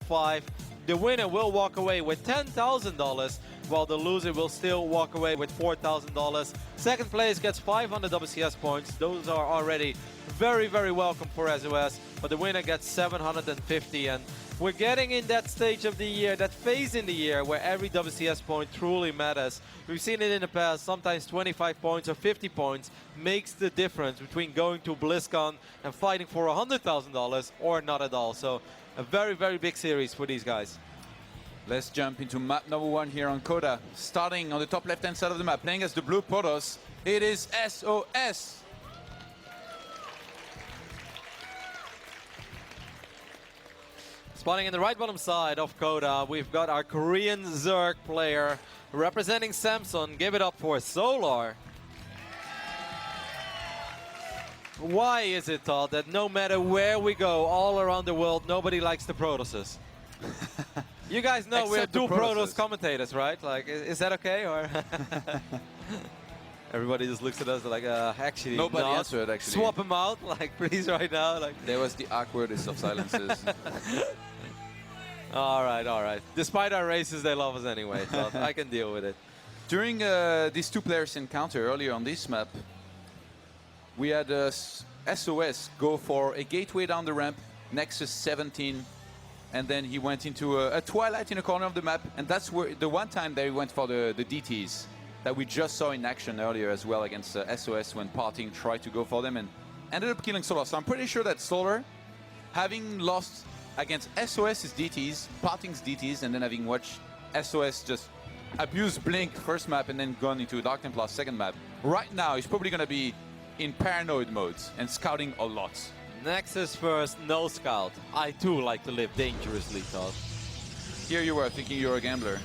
5. The winner will walk away with $10,000, while the loser will still walk away with $4,000. Second place gets 500 WCS points. Those are already very, very welcome for sOs, but the winner gets 750. And we're getting in that stage of the year, that phase in the year where every WCS point truly matters. We've seen it in the past, sometimes 25 points or 50 points makes the difference between going to BlizzCon and fighting for $100,000 or not at all. So a very, very big series for these guys. Let's jump into map number 1 here on Coda. Starting on the top left-hand side of the map, playing as the blue Protoss, it is sOs. Spawning in the right bottom side of Coda, we've got our Korean Zerg player representing Samsung. Give it up for sOs. Why is it thought that no matter where we go all around the world, nobody likes the Protosses? You guys know we're two Protoss commentators, right? Like, is that okay? Or everybody just looks at us like, actually, nobody not. answered, actually. Swap them out, like, please, right now. Like. There was the awkwardest of silences. All right. Despite our races, they love us anyway, so I can deal with it. During these two players' encounter earlier on this map, we had sOs go for a gateway down the ramp, Nexus 17, and then he went into a Twilight in a corner of the map, and that's where the one time that he went for the DTs that we just saw in action earlier as well against sOs when Parting tried to go for them and ended up killing Solar. So I'm pretty sure that Solar, having lost against sOs's DTs, Parting's DTs, and then having watched sOs just abuse Blink first map and then gone into Dark Templar second map, right now he's probably going to be in paranoid modes and scouting a lot. Nexus first, no scout. I too like to live dangerously, Todd. Here you were thinking you're a gambler.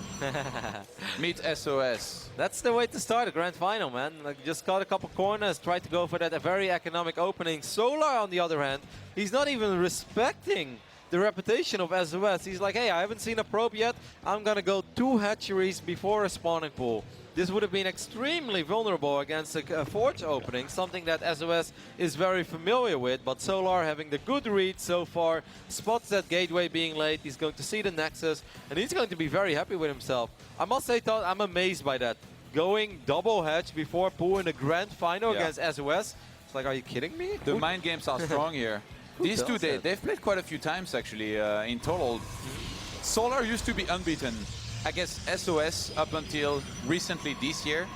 Meet sOs. That's the way to start a grand final, man. Like, just cut a couple corners, try to go for that very economic opening. Solar, on the other hand, he's not even respecting the reputation of sOs. He's like, hey, I haven't seen a probe yet. I'm gonna go 2 hatcheries before a spawning pool. This would have been extremely vulnerable against a Forge opening, something that sOs is very familiar with, but Solar having the good read so far, spots that gateway being late, he's going to see the Nexus, and he's going to be very happy with himself. I must say, Todd, I'm amazed by that. Going double hatch before pool in the grand final against sOs, it's like, are you kidding me? The mind games are strong here. These two, they've played quite a few times actually in total. Solar used to be unbeaten against sOs up until recently this year,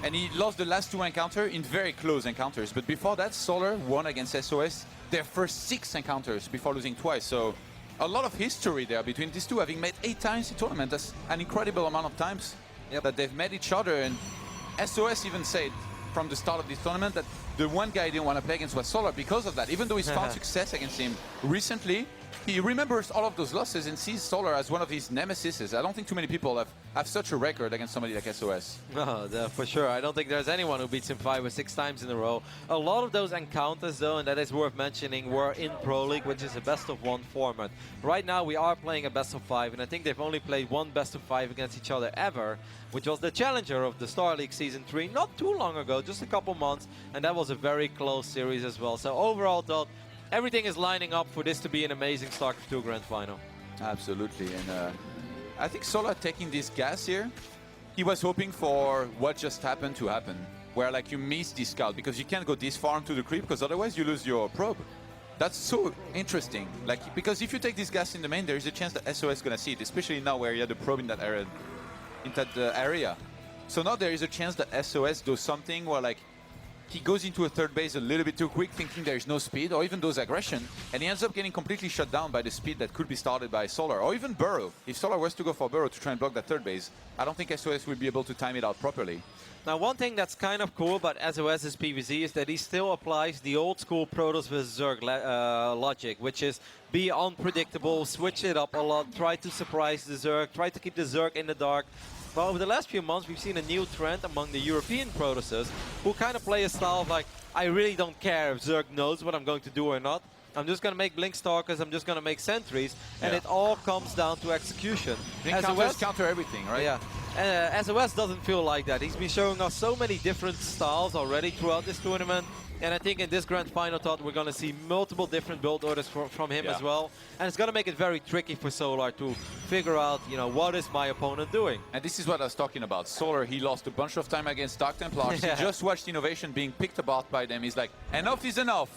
and he lost the last 2 encounters in very close encounters. But before that, Solar won against sOs their first 6 encounters before losing twice. So a lot of history there between these two, having met 8 times in tournament. That's an incredible amount of times that they've met each other. And sOs even said from the start of this tournament that the one guy he didn't want to play against was Solar because of that. Even though he's found success against him recently, he remembers all of those losses and sees Solar as one of his nemesis. I don't think too many people have such a record against somebody like sOs. No, for sure. I don't think there's anyone who beats him 5 or 6 times in a row. A lot of those encounters, though, and that is worth mentioning, were in Pro League, which is a best-of-1 format. Right now, we are playing a best-of-5, and I think they've only played 1 best-of-5 against each other ever, which was the challenger of the Star League Season 3 not too long ago, just a couple months, and that was a very close series as well. So overall, though, everything is lining up for this to be an amazing Starcraft 2 Grand Final. Absolutely, and I think Solar taking this gas here, he was hoping for what just happened to happen, where like you miss this scout because you can't go this far into the creep because otherwise you lose your probe. That's so interesting, like because if you take this gas in the main, there is a chance that sOs is gonna see it, especially now where you have the probe in that area. So now there is a chance that sOs does something where like he goes into a third base a little bit too quick, thinking there is no speed, or even those aggression, and he ends up getting completely shut down by the speed that could be started by Solar, or even Burrow. If Solar was to go for Burrow to try and block that third base, I don't think sOs will be able to time it out properly. Now, one thing that's kind of cool about sOs's PvZ is that he still applies the old school Protoss vs Zerg logic, which is be unpredictable, switch it up a lot, try to surprise the Zerg, try to keep the Zerg in the dark. Well, over the last few months, we've seen a new trend among the European Protosses who kind of play a style of like, I really don't care if Zerg knows what I'm going to do or not. I'm just going to make Blink Stalkers, I'm just going to make Sentries, and it all comes down to execution. Blink counters counter everything, right? Yeah. SOS doesn't feel like that. He's been showing us so many different styles already throughout this tournament. And I think in this grand final, Todd, we're going to see multiple different build orders from him as well. And it's going to make it very tricky for Solar to figure out, you know, what is my opponent doing. And this is what I was talking about. Solar, he lost a bunch of time against Dark Templars. He just watched Innovation being picked apart by them. He's like, enough is enough.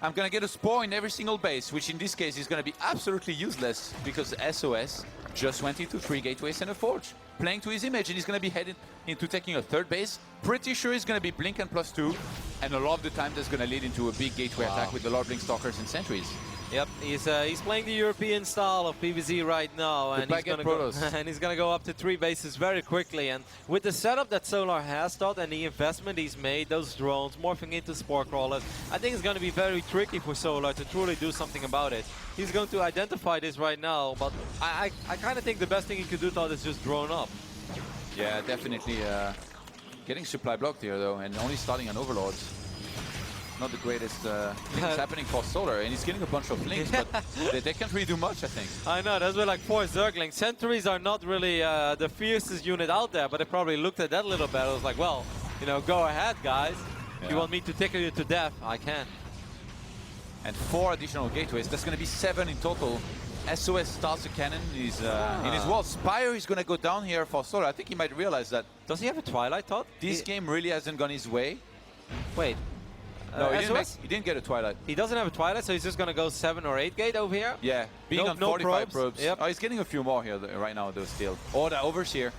I'm going to get a spore in every single base, which in this case is going to be absolutely useless because SOS just went into 3 gateways and a forge, playing to his image, and he's going to be headed into taking a 3rd base. Pretty sure he's going to be Blink and +2, and a lot of the time that's going to lead into a big gateway attack with a lot of Blink Stalkers and Sentries. Yep, he's playing the European style of PvZ right now, and he's gonna go up to 3 bases very quickly. And with the setup that Solar has, Todd, and the investment he's made, those drones morphing into spore crawlers, I think it's gonna be very tricky for Solar to truly do something about it. He's going to identify this right now, but I kind of think the best thing he could do, Todd, is just drone up. Yeah, definitely getting supply blocked here though, and only starting on Overlords. Not the greatest things happening for Solar, and he's getting a bunch of links, but they can't really do much, I think. I know, there's like 4 Zerglings. Sentries are not really the fiercest unit out there, but they probably looked at that little battle. It was like, well, you know, go ahead, guys. If you want me to tickle you to death, I can. And 4 additional gateways. That's going to be 7 in total. SOS starts a cannon. He's in his wall. Spire is going to go down here for Solar. I think he might realize that. Does he have a Twilight, Todd? This game really hasn't gone his way. Wait. No, he didn't get a Twilight. He doesn't have a Twilight, so he's just going to go 7 or 8 gate over here? Yeah, being on 45 probes. Yep. Oh, he's getting a few more here right now, though, still. Oh, the Overseer.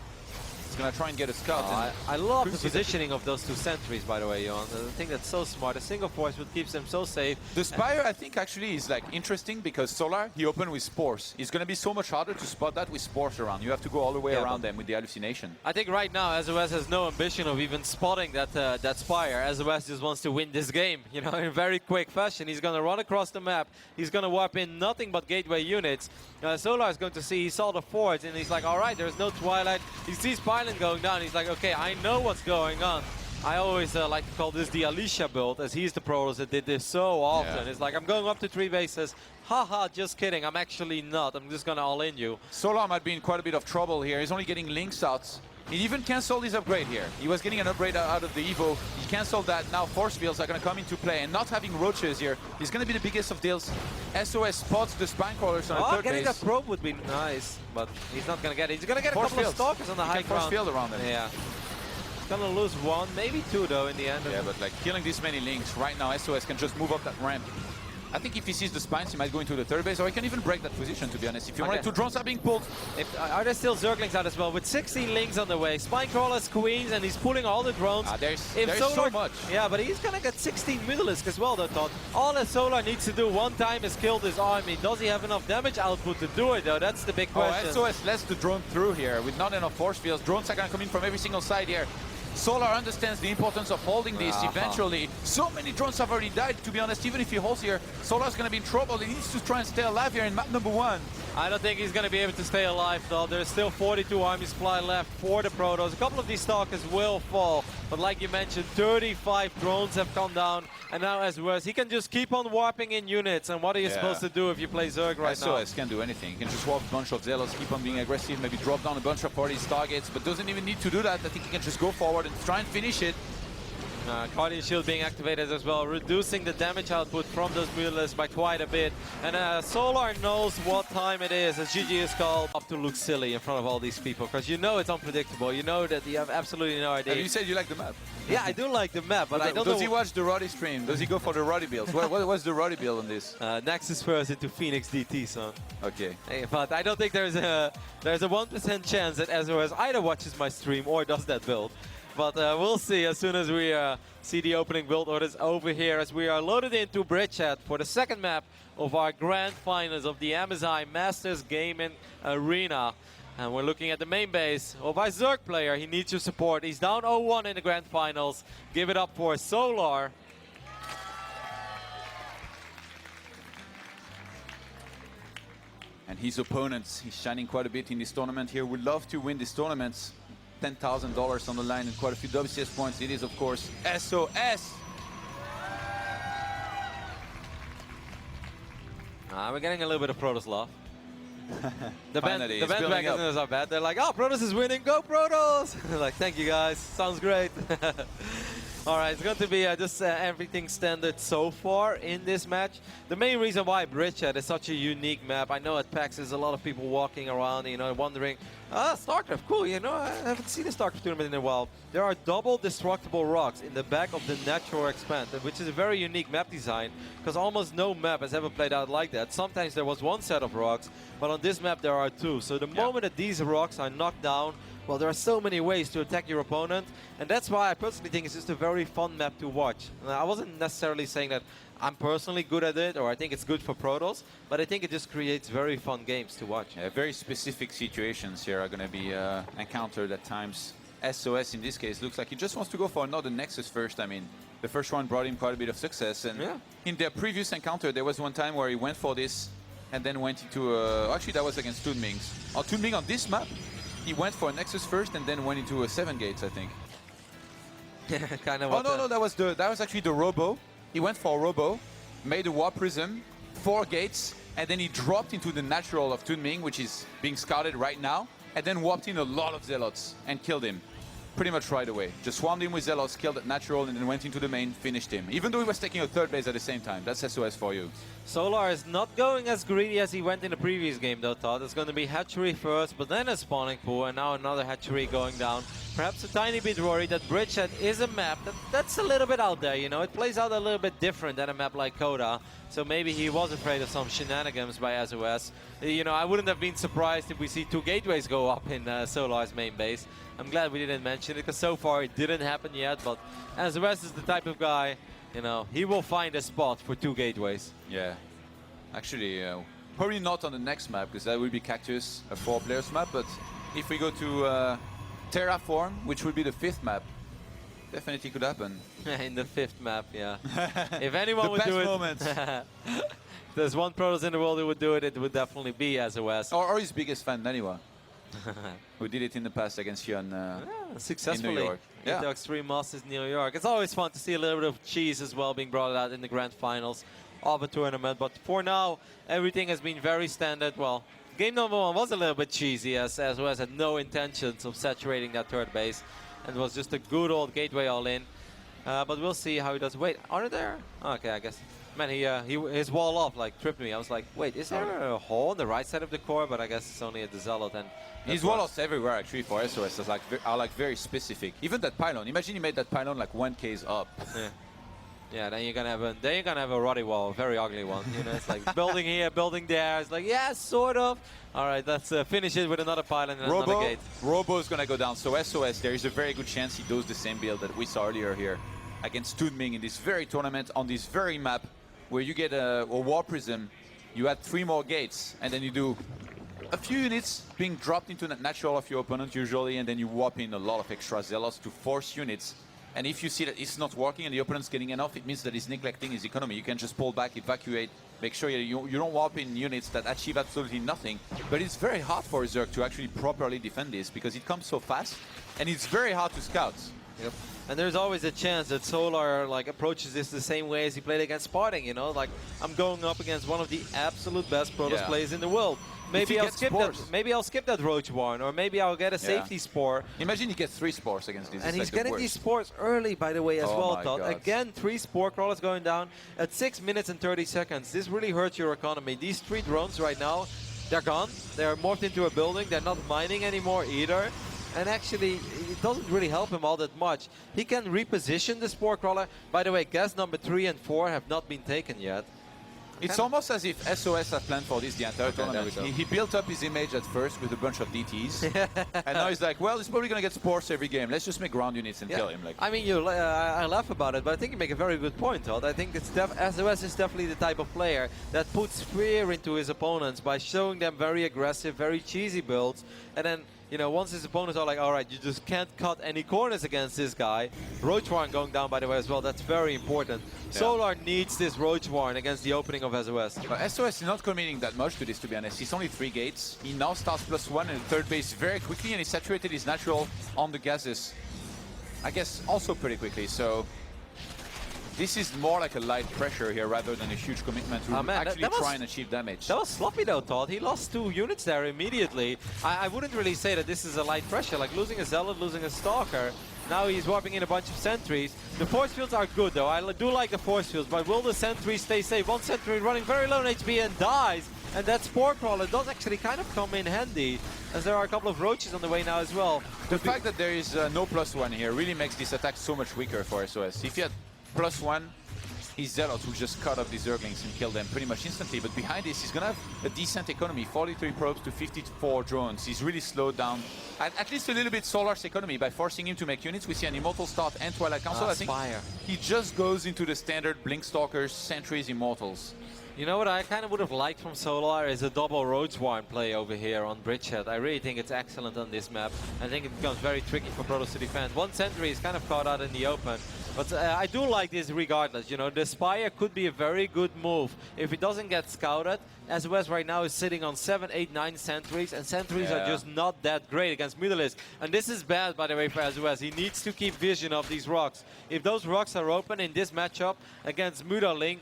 He's going to try and get a scout. I love the positioning of those 2 sentries, by the way, Johan. I think that's so smart. A single force would keep them so safe. The Spire, I think, actually is like interesting because Solar, he opened with Spores. It's going to be so much harder to spot that with Spores around. You have to go all the way around them with the hallucination. I think right now, SOS has no ambition of even spotting that Spire. SOS just wants to win this game, you know, in very quick fashion. He's going to run across the map. He's going to warp in nothing but gateway units. Solar is going to see, he saw the forge, and he's like, all right, there's no Twilight. He sees Pylon going down. He's like, okay, I know what's going on. I always like to call this the Alicia build, as he's the Protoss that did this so often. It's like, I'm going up to 3 bases. Haha, just kidding. I'm actually not. I'm just going to all-in you. Solar might be in quite a bit of trouble here. He's only getting links out. He even canceled his upgrade here. He was getting an upgrade out of the Evo. He canceled that. Now force fields are going to come into play. And not having roaches here is going to be the biggest of deals. SOS spots the spine crawlers on the 3rd base. Getting that probe would be nice, but he's not going to get it. He's going to get a couple of stalkers on the high ground. Force field around him. Yeah. He's going to lose 1, maybe 2 though in the end. Yeah, but like killing this many links right now, SOS can just move up that ramp. I think if he sees the spines, he might go into the 3rd base, or he can even break that position, to be honest. If you want 2 drones are being pulled. Are there still Zerglings out as well? With 16 links on the way, Spine Crawlers, Queens, and he's pulling all the drones. There's so much. Yeah, but he's going to get 16 Mutalisks as well, though, Todd. All that Solar needs to do one time is kill this army. Does he have enough damage output to do it, though? That's the big question. SOS lets the drone through here with not enough force fields. Drones are going to come in from every single side here. Solar understands the importance of holding this eventually. So many drones have already died, to be honest. Even if he holds here, Solar's going to be in trouble. He needs to try and stay alive here in map number 1. I don't think he's going to be able to stay alive, though. There's still 42 army supply left for the Protoss. A couple of these Stalkers will fall, but like you mentioned, 35 drones have come down, and now as well, he can just keep on warping in units. And what are you supposed to do if you play Zerg right now? SOS can't do anything. He can just warp a bunch of Zealots, keep on being aggressive, maybe drop down a bunch of parties targets, but doesn't even need to do that. I think he can just go forward and try and finish it. Guardian Shield being activated as well, reducing the damage output from those Mutalisks by quite a bit. And Solar knows what time it is, as GG is called, up to look silly in front of all these people, because you know it's unpredictable. You know that you have absolutely no idea. And you said you like the map. Yeah, I do like the map, but I don't know. Does he watch the Roddy stream? Does he go for the Roddy builds? What's the Roddy build on this? Nexus first into Phoenix DT, son. Okay. Hey, but I don't think there's a 1% chance that SOS either watches my stream or does that build. But we'll see as soon as we see the opening build orders over here, as we are loaded into Bridge Chat for the 2nd map of our grand finals of the MSI Masters Gaming Arena. And we're looking at the main base of our Zerg player. He needs your support. He's down 0-1 in the grand finals. Give it up for Solar. And his opponents, he's shining quite a bit in this tournament here. Would love to win this tournament. $10,000 on the line and quite a few WCS points. It is, of course, SOS. We're getting a little bit of Protoss love. The Finally, it's building bandwagon up. is not bad. They're like, oh, Protoss is winning, go Protoss! Like, thank you guys, sounds great. All right, it's going to be just everything standard so far in this match. The main reason why Bridgehead is such a unique map, I know at PAX there's a lot of people walking around, you know, wondering, Starcraft, cool, you know, I haven't seen a Starcraft tournament in a while. There are double destructible rocks in the back of the natural expand, which is a very unique map design, because almost no map has ever played out like that. Sometimes there was one set of rocks, but on this map there are two. So the moment that these rocks are knocked down, well, there are so many ways to attack your opponent, and that's why I personally think it's just a very fun map to watch. I wasn't necessarily saying that I'm personally good at it, or I think it's good for Protoss, but I think it just creates very fun games to watch. Yeah, very specific situations here are going to be encountered at times. sOs in this case looks like he just wants to go for another Nexus first. I mean, the first one brought him quite a bit of success, and in their previous encounter there was one time where he went for this and then went into actually that was against Toonmings. On Toonming on this map, he went for a Nexus first and then went into a 7 gates, I think. Kind of. Oh no, that was actually the Robo. He went for a Robo, made a Warp Prism, 4 gates, and then he dropped into the natural of Toonming, which is being scouted right now, and then warped in a lot of Zealots and killed him. Pretty much right away. Just swarmed him with Zealots, killed at natural, and then went into the main, finished him. Even though he was taking a 3rd base at the same time. That's sOs for you. Solar is not going as greedy as he went in the previous game though, Todd. It's going to be hatchery first, but then a spawning pool, and now another hatchery going down. Perhaps a tiny bit worried that Bridgehead is a map that's a little bit out there, you know. It plays out a little bit different than a map like Coda. So maybe he was afraid of some shenanigans by sOs. You know, I wouldn't have been surprised if we see 2 gateways go up in Solar's main base. I'm glad we didn't mention it, because so far it didn't happen yet, but sOs is the type of guy, you know, he will find a spot for 2 gateways. Yeah. Actually, probably not on the next map, because that will be Cactus, a 4-players map, but if we go to Terraform, which will be the 5th map, definitely could happen. In the 5th map, yeah. If anyone would do it, moment. there's one Protoss in the world who would do it, it would definitely be sOs. Or his biggest fan, Naniwa, who did it in the past against you successfully in New York. in the Extreme Masters New York. It's always fun to see a little bit of cheese as well being brought out in the grand finals of a tournament. But for now, everything has been very standard. Well, game number 1 was a little bit cheesy, as sOs had no intentions of saturating that 3rd base, and was just a good old gateway all in. But we'll see how he does. Wait, are there? Okay, I guess. Man, his wall off like tripped me. I was like, wait, is there a hole on the right side of the core? But I guess it's only at the Zealot. And his wall offs everywhere actually for sOs are like very specific. Even that pylon. Imagine you made that pylon like 1Ks up. Yeah, then you're gonna have a ruddy wall, a very ugly one. You know, it's like building here, building there. It's like, yeah, sort of. All right, let's finish it with another pylon and another gate. Robo is gonna go down. So sOs, there is a very good chance he does the same build that we saw earlier here against Toonming in this very tournament on this very map, where you get a War Prism, you add 3 more gates, and then you do a few units being dropped into the natural of your opponent usually, and then you warp in a lot of extra Zealots to force units. And if you see that it's not working and the opponent's getting enough, it means that he's neglecting his economy. You can just pull back, evacuate, make sure you don't warp in units that achieve absolutely nothing. But it's very hard for Zerg to actually properly defend this, because it comes so fast, and it's very hard to scout. Yep. And there's always a chance that Solar like approaches this the same way as he played against Spartan, you know? Like, I'm going up against one of the absolute best Protoss players in the world. Maybe I'll skip that. Maybe I'll skip that Roach Warren, or maybe I'll get a safety spore. Imagine he gets 3 spores against these. And he's getting these spores early, by the way, as well, Todd. Again, 3 spore crawlers going down at 6 minutes and 30 seconds. This really hurts your economy. These 3 drones right now, they're gone. They're morphed into a building. They're not mining anymore either. And actually, it doesn't really help him all that much. He can reposition the spore crawler. By the way, gas number 3 and 4 have not been taken yet. It's almost as if sOs had planned for this the entire tournament. He built up his image at first with a bunch of DTs, and now he's like, well, he's probably going to get spores every game. Let's just make ground units and kill him. Like, I mean, I laugh about it, but I think you make a very good point, Todd. I think sOs is definitely the type of player that puts fear into his opponents by showing them very aggressive, very cheesy builds, and then, you know, once his opponents are like, all right, you just can't cut any corners against this guy. Roach Warren going down, by the way, as well. That's very important. Yeah. Solar needs this Roach Warren against the opening of sOs. But sOs is not committing that much to this, to be honest. He's only 3 gates. He now starts +1 in the 3rd base very quickly, and he saturated his natural on the gases, I guess, also pretty quickly. So This is more like a light pressure here rather than a huge commitment to actually try and achieve damage. That was sloppy though, Todd. He lost 2 units there immediately. I wouldn't really say that this is a light pressure, like losing a Zealot, losing a Stalker. Now he's warping in a bunch of sentries. The force fields are good though. I do like the force fields, but will the sentries stay safe? One sentry running very low on HP and dies. And that Spore Crawler does actually kind of come in handy, as there are a couple of roaches on the way now as well. The fact that there is no +1 here really makes this attack so much weaker for SOS. If you had +1, his Zealots will just cut off the Zerglings and kill them pretty much instantly. But behind this, he's going to have a decent economy. 43 probes to 54 drones. He's really slowed down at least a little bit Solar's economy by forcing him to make units. We see an Immortal start and Twilight Council. I think he just goes into the standard Blink Stalkers, Sentries, Immortals. You know what I kind of would have liked from Solar is a double Road Swarm play over here on Bridgehead. I really think it's excellent on this map. I think it becomes very tricky for Protoss to defend. One sentry is kind of caught out in the open. But I do like this regardless. You know, the Spire could be a very good move if it doesn't get scouted. SOS right now is sitting on 7, 8, 9 sentries, and sentries are just not that great against Mutalisk. And this is bad, by the way, for SOS. He needs to keep vision of these rocks. If those rocks are open in this matchup against Mutaling,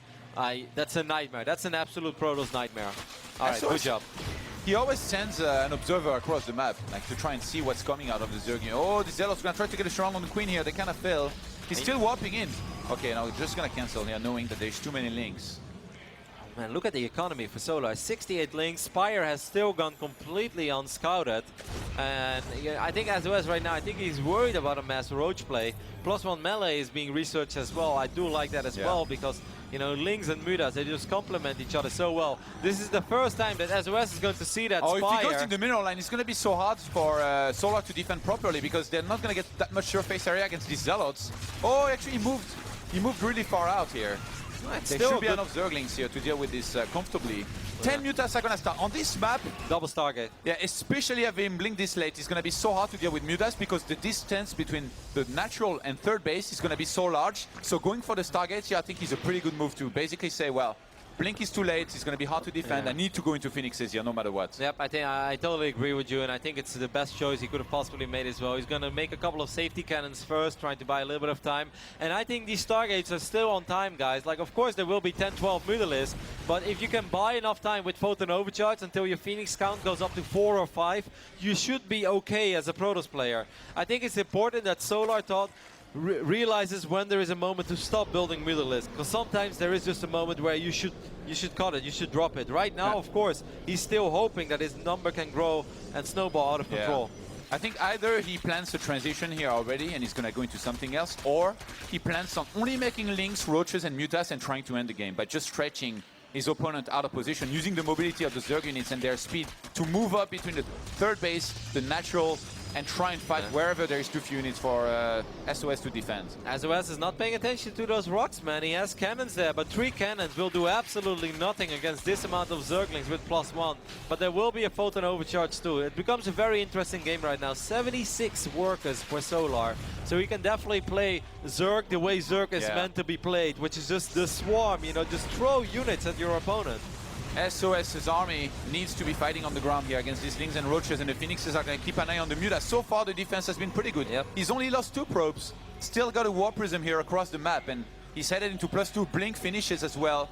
that's a nightmare. That's an absolute Protoss nightmare. All right, good job. He always sends an observer across the map, like to try and see what's coming out of the Zerg. Oh, the Zealots are going to try to get a strong on the Queen here. They kind of fail. He's still warping in. Okay, now we're just going to cancel here, knowing that there's too many links. Oh man, look at the economy for Solar. 68 links. Spire has still gone completely unscouted. And I think SOS right now, I think he's worried about a mass roach play. +1 melee is being researched as well. I do like that as well, because you know, Lings and Mutas, they just complement each other so well. This is the first time that SOS is going to see that Spire. If he goes in the mineral line, it's going to be so hard for Solar to defend properly, because they're not going to get that much surface area against these Zealots. Oh, actually he moved really far out here. There should be enough Zerglings here to deal with this comfortably. 10 Mutas are going to start. On this map, double Stargate. Yeah, especially having Blink this late, it's going to be so hard to deal with Mutas, because the distance between the natural and third base is going to be so large. So going for the Stargates here, I think is a pretty good move to basically say, well, Blink is too late, it's going to be hard to defend. I need to go into Phoenixes here, no matter what. Yep, I totally agree with you, and I think it's the best choice he could have possibly made as well. He's going to make a couple of safety cannons first, trying to buy a little bit of time. And I think these Stargates are still on time, guys. Like, of course, there will be 10, 12 Mutalisks, but if you can buy enough time with Photon Overcharge until your Phoenix count goes up to 4 or 5, you should be okay as a Protoss player. I think it's important that Solar Todd realizes when there is a moment to stop building Mutalisk, because sometimes there is just a moment where you should cut it, you should drop it. Right now, of course, he's still hoping that his number can grow and snowball out of control. I think either he plans a transition here already and he's going to go into something else, or he plans on only making links, roaches and mutas and trying to end the game by just stretching his opponent out of position, using the mobility of the Zerg units and their speed to move up between the third base, the natural, and try and fight wherever there is too few units for SOS to defend. SOS is not paying attention to those rocks, man. He has cannons there, but 3 cannons will do absolutely nothing against this amount of Zerglings with +1. But there will be a Photon Overcharge too. It becomes a very interesting game right now. 76 workers for Solar. So he can definitely play Zerg the way Zerg is meant to be played, which is just the swarm, you know, just throw units at your opponent. SOS's army needs to be fighting on the ground here against these Lings and Roaches, and the Phoenixes are going to keep an eye on the Mutas. So far, the defense has been pretty good. He's only lost 2 probes, still got a War Prism here across the map, and he's headed into +2 Blink finishes as well.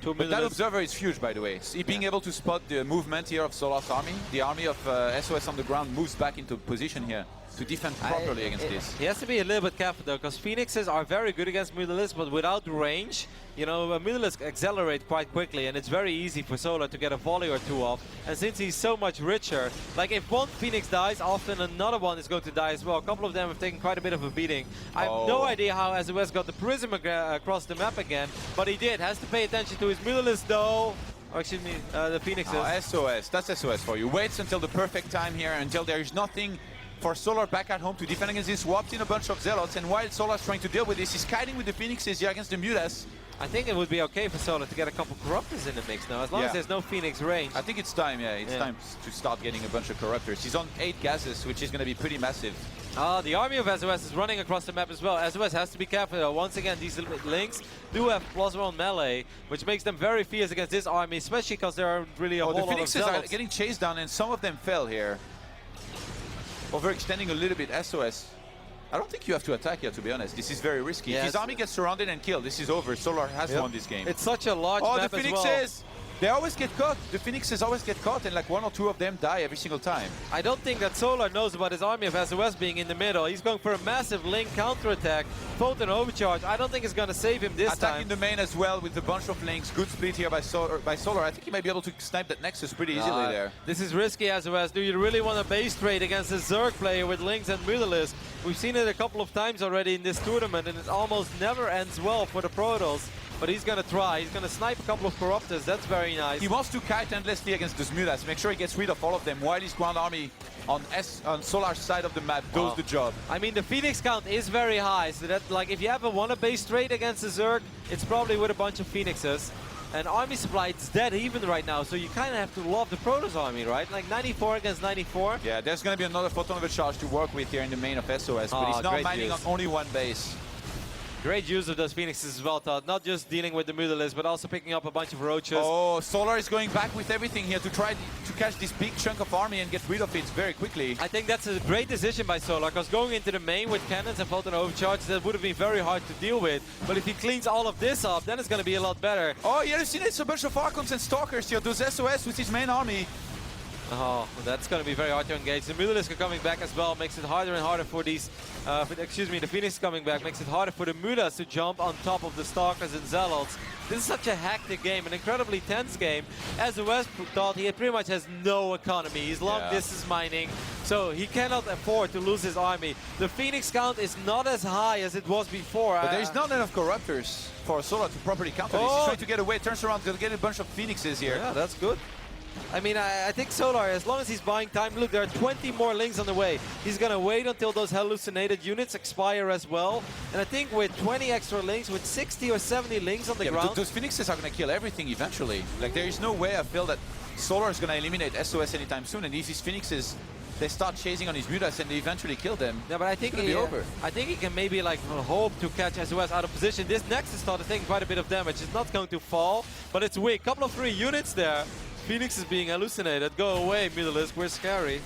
But that observer is huge, by the way. So being able to spot the movement here of Solar's army, the army of SOS on the ground moves back into position here to defend properly against this. He has to be a little bit careful though, because Phoenixes are very good against Mutalisk, but without range, you know, Mutalisk accelerate quite quickly, and it's very easy for Solar to get a volley or 2 off. And since he's so much richer, like if one Phoenix dies, often another one is going to die as well. A couple of them have taken quite a bit of a beating. I have no idea how SOS got the Prism across the map again, but he did. Has to pay attention to his Mutalisk though. Or excuse me, the Phoenixes. SOS, that's SOS for you. Waits until the perfect time here, until there is nothing for Solar back at home to defend against this. Swapped in a bunch of Zealots, and while Solar's trying to deal with this, he's kiting with the Phoenixes here against the Mutas. I think it would be okay for Solar to get a couple Corruptors in the mix now, as long as there's no Phoenix range. I think it's time, it's time to start getting a bunch of Corruptors. He's on 8 gases, which is going to be pretty massive. The army of SOS is running across the map as well. SOS has to be careful though. Once again, these Lings do have +1 melee, which makes them very fierce against this army, especially because there are really a whole lot of Zealots. The Phoenixes are getting chased down, and some of them fell here. Overextending a little bit, SOS I don't think you have to attack here, to be honest. This is very risky. Yeah, if his army gets surrounded and killed, this is over. Solar has won this game. It's such a large map the as Phoenixes! well. They always get caught. The Phoenixes always get caught, and like 1 or 2 of them die every single time. I don't think that Solar knows about his army of SOS being in the middle. He's going for a massive link counterattack. Photon overcharge. I don't think it's going to save him this time. Attacking the main as well with a bunch of links. Good split here by Solar. I think he might be able to snipe that Nexus pretty easily there. This is risky SOS. Do you really want to base trade against a Zerg player with links and Mutalisk? We've seen it a couple of times already in this tournament, and it almost never ends well for the Protoss. But he's going to try. He's going to snipe a couple of Corruptors. That's very nice. He wants to kite endlessly against the Mutas. Make sure he gets rid of all of them while his ground army on Solar's side of the map does the job. I mean, the Phoenix count is very high. So that, like, if you ever want to base trade against a Zerg, it's probably with a bunch of Phoenixes. And army supply, it's dead even right now. So you kind of have to love the Protoss army, right? Like 94 against 94. Yeah, there's going to be another photon overcharge to work with here in the main of SOS. But he's not mining on only one base. Great use of those Phoenixes as well, Todd. Not just dealing with the Mutalisk, but also picking up a bunch of Roaches. Oh, Solar is going back with everything here to try to catch this big chunk of army and get rid of it very quickly. I think that's a great decision by Solar, because going into the main with cannons and photon overcharge, that would have been very hard to deal with. But if he cleans all of this up, then it's going to be a lot better. Oh, yeah, you've seen it's a bunch of Archons and Stalkers here. Those SOS with his main army. Oh, that's going to be very hard to engage. The Mutalisk are coming back as well, makes it harder and harder for these, the Phoenix coming back, makes it harder for the Mutas to jump on top of the Stalkers and Zealots. This is such a hectic game, an incredibly tense game. SOS thought he pretty much has no economy. He's long distance mining, so he cannot afford to lose his army. The Phoenix count is not as high as it was before. But there's not enough Corruptors for Solar to properly counter this. He's trying to get away, turns around, to get a bunch of Phoenixes here. Yeah, that's good. I mean, I think Solar, as long as he's buying time, look, there are 20 more links on the way. He's going to wait until those hallucinated units expire as well. And I think with 20 extra links, with 60 or 70 links on the ground... Those Phoenixes are going to kill everything eventually. Like, there is no way I feel that Solar is going to eliminate SOS anytime soon. And if these Phoenixes, they start chasing on his Mutas and they eventually kill them, yeah, but I think I think he can maybe like hope to catch SOS out of position. This Nexus started taking quite a bit of damage. It's not going to fall, but it's weak. Couple of 3 units there. Phoenix is being hallucinated. Go away, Mutalisk. We're scary.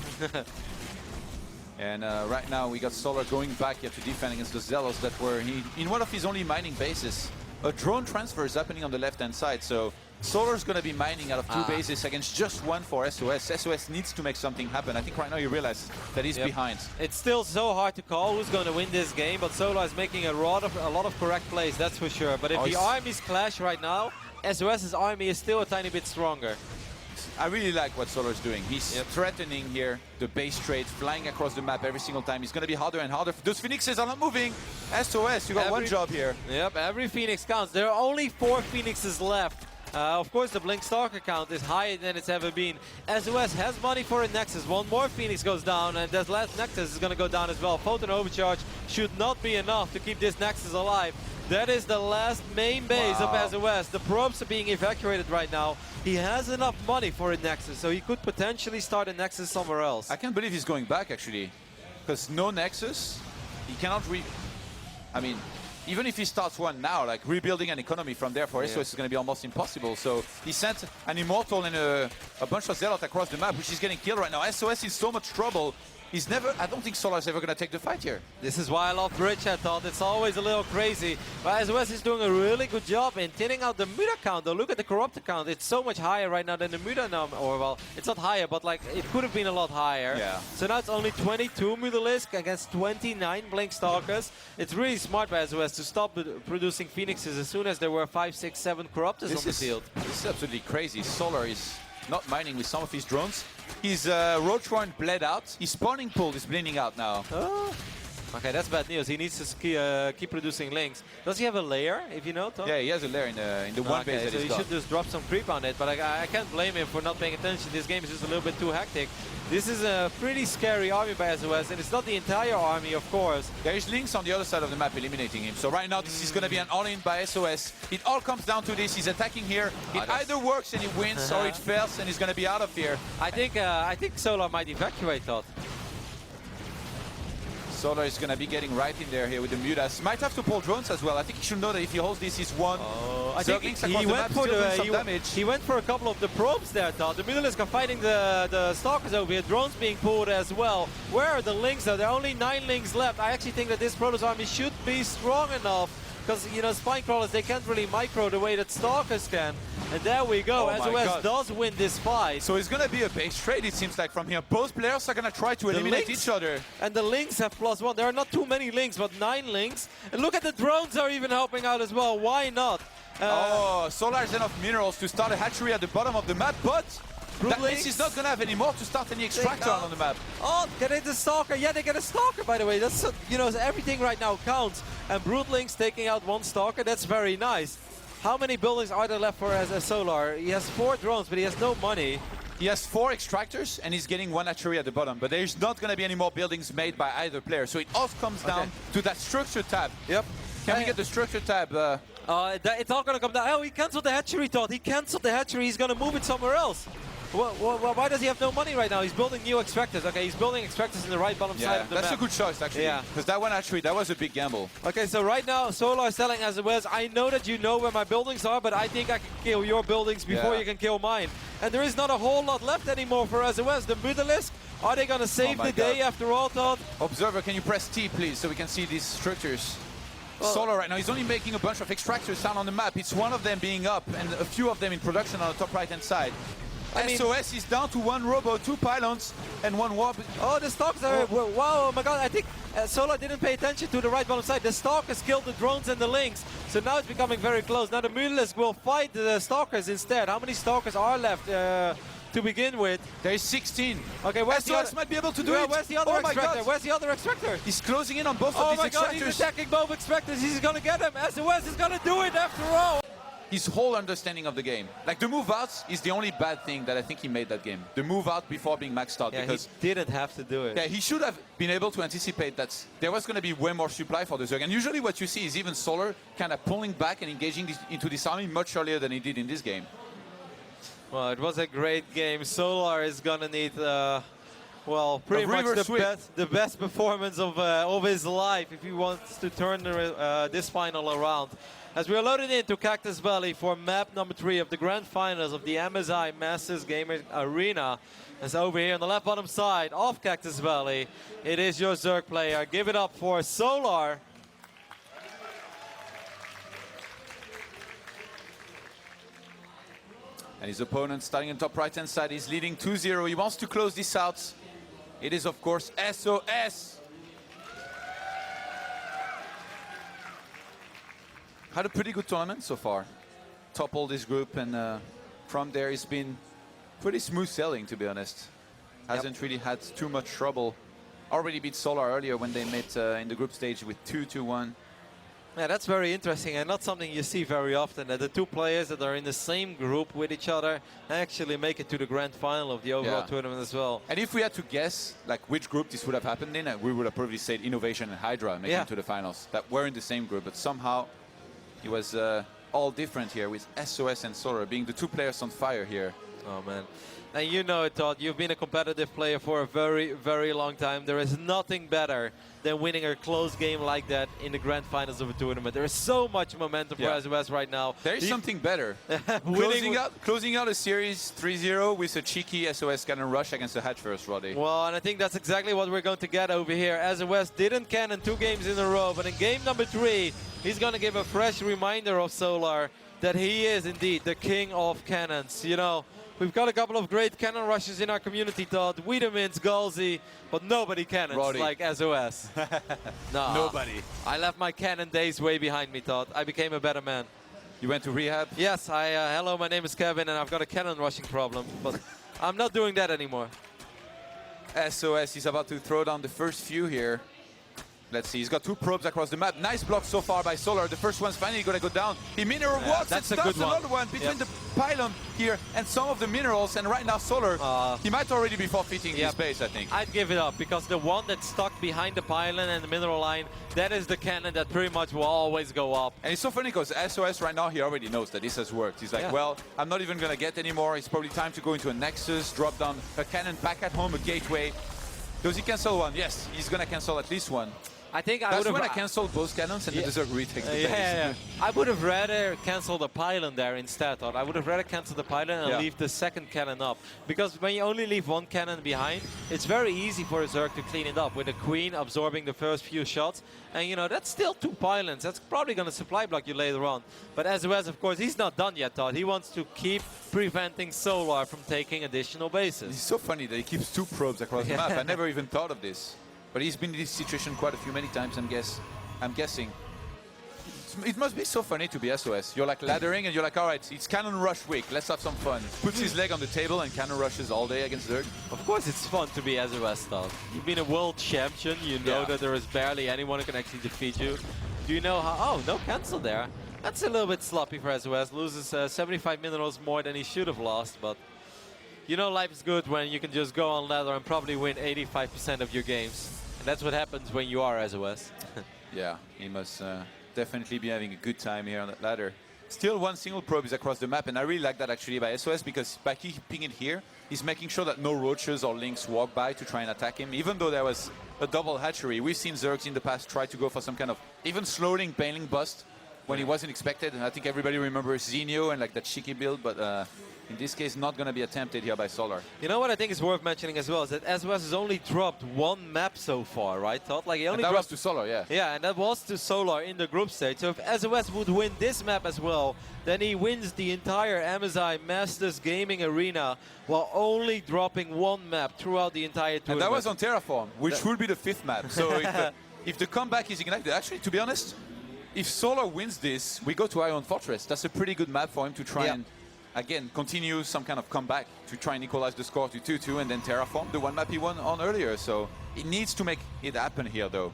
And right now we got Solar going back here to defend against the Zealots that were in one of his only mining bases. A drone transfer is happening on the left-hand side, so Solar's going to be mining out of 2 bases against just 1 for SOS. SOS needs to make something happen. I think right now you realize that he's behind. It's still so hard to call who's going to win this game, but Solar is making a lot of correct plays, that's for sure. But if the armies clash right now, SOS's army is still a tiny bit stronger. I really like what Solar's doing. He's threatening here the base trade, flying across the map every single time. It's going to be harder and harder. Those Phoenixes are not moving. SOS, you got one job here. Yep, every Phoenix counts. There are only 4 Phoenixes left. Of course, the Blink Stalker count is higher than it's ever been. SOS has money for a Nexus. One more Phoenix goes down, and that last Nexus is going to go down as well. Photon Overcharge should not be enough to keep this Nexus alive. That is the last main base of SOS. The probes are being evacuated right now. He has enough money for a Nexus, so he could potentially start a Nexus somewhere else. I can't believe he's going back, actually. Because no Nexus, he cannot I mean, even if he starts one now, like rebuilding an economy from there for SOS is going to be almost impossible. So he sent an Immortal and a bunch of Zealots across the map, which is getting killed right now. SOS is so much trouble. I don't think Solar's ever going to take the fight here. This is why I love Bridge, I thought. It's always a little crazy. But SOS is doing a really good job in thinning out the Muta count, though. Look at the Corruptor count. It's so much higher right now than the Muta number. Or, well, it's not higher, but like it could have been a lot higher. Yeah. So now it's only 22 Mutalisk against 29 Blink Stalkers. It's really smart by SOS to stop producing Phoenixes as soon as there were 5, 6, 7 Corruptors on the field. This is absolutely crazy. Solar is not mining with some of his drones. His Roach Horn bled out. His spawning pool is bleeding out now. Oh. Okay, that's bad news. He needs to keep producing links. Does he have a lair, if you know, Tom? Yeah, he has a lair in the one base that so he's he got. should just drop some creep on it, but I can't blame him for not paying attention. This game is just a little bit too hectic. This is a pretty scary army by SOS, and it's not the entire army, of course. There is links on the other side of the map eliminating him. So right now this is going to be an all-in by SOS. It all comes down to this. He's attacking here. It either works and he wins, or it fails and he's going to be out of here. I think Solar might evacuate, Todd. Solar is going to be getting right in there here with the Mutas. Might have to pull drones as well. I think he should know that if he holds this, he's one. I think he went for he went for a couple of the probes there, Todd. The Mutalisk are fighting the Stalkers over here. Drones being pulled as well. Where are the Lings though? There are only 9 Lings left. I actually think that this Protoss army should be strong enough. Because, you know, Spine Crawlers, they can't really micro the way that Stalkers can. And there we go, SOS does win this fight. So it's going to be a base trade, it seems like, from here. Both players are going to try to eliminate each other. And the Lings have +1. There are not too many Lings, but 9 Lings. And look at the drones are even helping out as well. Why not? Solar has enough minerals to start a hatchery at the bottom of the map, but that means he's not going to have any more to start any extractor on the map. Oh, getting the Stalker. Yeah, they get a Stalker, by the way. That's, you know, everything right now counts. And Broodlings taking out 1 Stalker. That's very nice. How many buildings are there left for as a Solar? He has 4 drones, but he has no money. He has 4 extractors, and he's getting 1 hatchery at the bottom. But there's not going to be any more buildings made by either player. So it all comes down to that structure tab. Yep. Can we get the structure tab? It's all going to come down. Oh, he cancelled the hatchery, Todd. He cancelled the hatchery. He's going to move it somewhere else. Why does he have no money right now? He's building new extractors. Okay, he's building extractors in the right bottom side of the map. That's a good choice, actually. Yeah. Because that one actually, that was a big gamble. Okay, so right now, Solar is telling SOS, I know that you know where my buildings are, but I think I can kill your buildings before you can kill mine. And there is not a whole lot left anymore for SOS. The Mutalisk, are they going to save the day after all, Todd? Observer, can you press T, please, so we can see these structures? Well, Solar right now, he's only making a bunch of extractors down on the map. It's one of them being up and a few of them in production on the top right-hand side. SOS is down to 1 robo, 2 pylons, and 1 warp. Oh, the Stalkers are... Wow, oh my god, I think Solar didn't pay attention to the right bottom side. The Stalkers killed the drones and the Lings. So now it's becoming very close. Now the Mutalisk will fight the Stalkers instead. How many Stalkers are left to begin with? There is 16. Okay, where's the other... might be able to do it. Where's the other extractor? Where's the other extractor? He's closing in on both of these extractors. Oh my god, he's attacking both extractors. He's gonna get him. SOS is gonna do it after all. His whole understanding of the game. Like, the move out is the only bad thing that I think he made that game. The move out before being maxed out. Yeah, because he didn't have to do it. Yeah, he should have been able to anticipate that there was going to be way more supply for the Zerg. And usually what you see is even Solar kind of pulling back and engaging into this army much earlier than he did in this game. Well, it was a great game. Solar is going to need... well, pretty much the best performance of his life if he wants to turn this final around. As we are loaded into Cactus Valley for map number 3 of the grand finals of the MSI Masters Gaming Arena. As over here on the left bottom side of Cactus Valley, it is your Zerg player. Give it up for Solar. And his opponent starting on top right-hand side is leading 2-0. He wants to close this out. It is, of course, SOS. Had a pretty good tournament so far. Toppled this group, and from there it's been pretty smooth sailing, to be honest. Hasn't really had too much trouble. Already beat Solar earlier when they met in the group stage with 2-1. Yeah, that's very interesting and not something you see very often, that the 2 players that are in the same group with each other actually make it to the grand final of the overall tournament as well. And if we had to guess like which group this would have happened in, we would have probably said Innovation and Hydra making it to the finals that were in the same group, but somehow it was all different here with SOS and Solar being the 2 players on fire here. Oh man. And you know it, Todd, you've been a competitive player for a very, very long time. There is nothing better than winning a close game like that in the grand finals of a tournament. There is so much momentum for SOS right now. There is something better. closing out a series 3-0 with a cheeky SOS cannon rush against the Hatch first, Roddy. Well, and I think that's exactly what we're going to get over here. SOS didn't cannon 2 games in a row, but in game number 3, he's going to give a fresh reminder of Solar that he is indeed the king of cannons. You know, we've got a couple of great cannon rushes in our community, Todd. Wiedemans, Galsey, but nobody cannons like SOS. No, nobody. I left my cannon days way behind me, Todd. I became a better man. You went to rehab? Yes, hello, my name is Kevin, and I've got a cannon rushing problem, but I'm not doing that anymore. SOS is about to throw down the first few here. Let's see, he's got 2 probes across the map. Nice block so far by Solar. The first one's finally going to go down. He mineral walks and starts another one between the pylon here and some of the minerals. And right now Solar, he might already be forfeiting his base, I think. I'd give it up because the one that's stuck behind the pylon and the mineral line, that is the cannon that pretty much will always go up. And it's so funny because SOS right now, he already knows that this has worked. He's like, well, I'm not even going to get anymore. It's probably time to go into a Nexus, drop down a cannon back at home, a gateway. Does he cancel one? Yes, he's gonna cancel at least one. I think I That's would have. when I canceled both cannons and the Desert retakes the base. Yeah. I would have rather canceled the pylon there instead. I would have rather canceled the pylon and leave the second cannon up. Because when you only leave one cannon behind, it's very easy for a Zerg to clean it up with the Queen absorbing the first few shots. And you know, that's still 2 pylons. That's probably going to supply block you later on. But sOs, of course, he's not done yet, Todd. He wants to keep preventing Solar from taking additional bases. It's so funny that he keeps 2 probes across the map. I never even thought of this. But he's been in this situation quite many times, I'm guessing. It must be so funny to be sOs. You're like laddering and you're like, all right, it's cannon rush week, let's have some fun. Puts his leg on the table and cannon rushes all day against Zerg. Of course it's fun to be sOs, Todd. You've been a world champion, you know that there is barely anyone who can actually defeat you. Do you know how, oh, no cancel there. That's a little bit sloppy for sOs, loses 75 minerals more than he should have lost, but you know life is good when you can just go on ladder and probably win 85% of your games. And that's what happens when you are sOs. Yeah, he must definitely be having a good time here on that ladder. Still 1 single probe is across the map, and I really like that actually by sOs, because by keeping it here, he's making sure that no roaches or lynx walk by to try and attack him. Even though there was a double hatchery, we've seen Zergs in the past try to go for some kind of even slowing, paneling bust when he wasn't expected. And I think everybody remembers Zinio and like that cheeky build, but in this case, not going to be attempted here by Solar. You know what I think is worth mentioning as well is that sOs has only dropped 1 map so far, right, Todd? Like he only that dropped was to Solar, yeah. Yeah, and that was to Solar in the group stage. So if sOs would win this map as well, then he wins the entire MSI Masters Gaming Arena while only dropping 1 map throughout the entire tournament. And that was on Terraform, which will be the 5th map. So if the comeback is ignited, actually, to be honest, if Solar wins this, we go to Iron Fortress. That's a pretty good map for him to try and again, continue some kind of comeback to try and equalize the score to 2-2 and then Terraform, the 1 map he won on earlier. So it needs to make it happen here, though.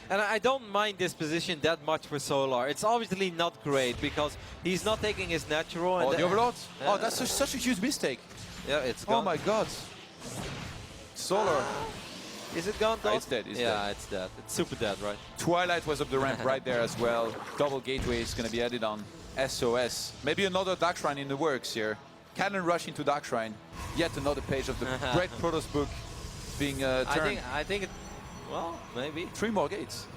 And I don't mind this position that much for Solar. It's obviously not great because he's not taking his natural. Oh, the Overlord? Oh, that's such a huge mistake. Yeah, it's gone. Oh my God. Solar. Is it gone, though? It's dead. It's dead. dead. It's dead. It's super dead, right? Twilight was up the ramp right there as well. Double gateway is going to be added on sOs. Maybe another Dark Shrine in the works here. Cannon rush into Dark Shrine. Yet another page of the Great Protoss book being turned. I think it, well, maybe. 3 more gates.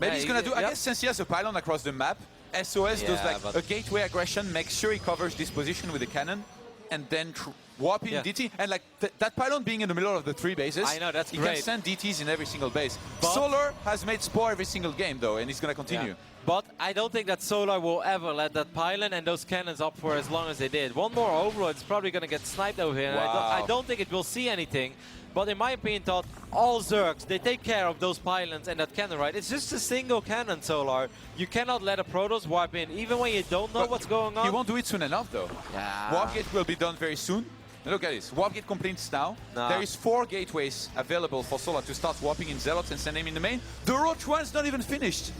Maybe he's going to do, I guess since he has a pylon across the map, sOs does like a gateway aggression, makes sure he covers this position with a cannon, and then warp in DT. And like that pylon being in the middle of the 3 bases, I know, that's he great. can send DTs in every single base. But Solar has made Spore every single game though, and he's going to continue. But I don't think that Solar will ever let that pylon and those cannons up for as long as they did. 1 more Overlord is probably going to get sniped over here. Wow. I don't think it will see anything. But in my opinion, Todd, all Zergs, they take care of those pylons and that cannon, right? It's just a single cannon, Solar. You cannot let a Protoss warp in, even when you don't know what's going on. He won't do it soon enough, though. Yeah. Warp gate will be done very soon. Look at this. Warp gate completes now. There is 4 gateways available for Solar to start warping in Zealots and send him in the main. The Roach one's not even finished.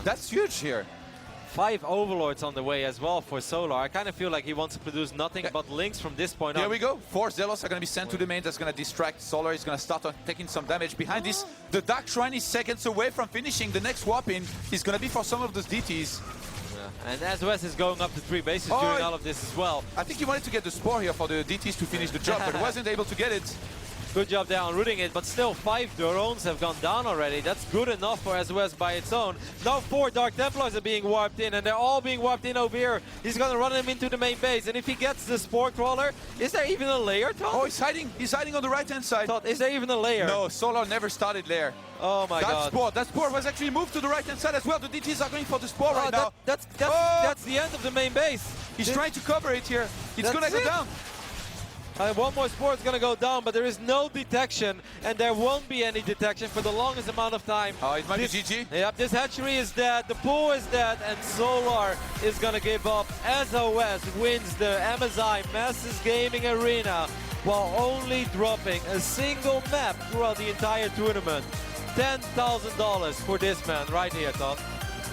That's huge here. 5 Overlords on the way as well for Solar. I kind of feel like he wants to produce nothing but links from this point on. Here we go. 4 Zealots are going to be sent to the main. That's going to distract Solar. He's going to start taking some damage. Behind this, the Dark Shrine is seconds away from finishing. The next warp in is going to be for some of those DTs. And sOs is going up to 3 bases during all of this as well. I think he wanted to get the Spore here for the DTs to finish the job, but wasn't able to get it. Good job there on rooting it, but still 5 drones have gone down already. That's good enough for sOs by its own. Now 4 Dark Templars are being warped in, and they're all being warped in over here. He's gonna run them into the main base, and if he gets the Spore Crawler, is there even a layer, Todd? Oh, he's hiding. He's hiding on the right-hand side. Todd, is there even a layer? No, Solar never started lair. Oh my God. That Spore was actually moved to the right-hand side as well. The DTs are going for the Spore right now. That's the end of the main base. He's trying to cover it here. It's gonna go down. 1 more Spore is going to go down, but there is no detection, and there won't be any detection for the longest amount of time. Oh, it might be GG. Yep, this hatchery is dead, the pool is dead, and Solar is going to give up. sOs wins the MSI Masters Gaming Arena while only dropping a single map throughout the entire tournament. $10,000 for this man right here, Todd.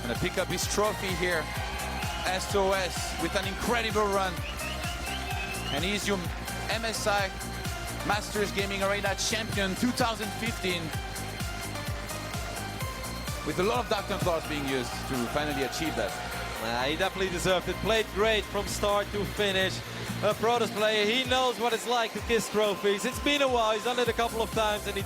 Gonna pick up his trophy here. sOs with an incredible run. And he's your MSI Masters Gaming Arena champion 2015. With a lot of Dark Templars being used to finally achieve that. He definitely deserved it. Played great from start to finish. A Protoss player, he knows what it's like to kiss trophies. It's been a while, he's done it a couple of times, and he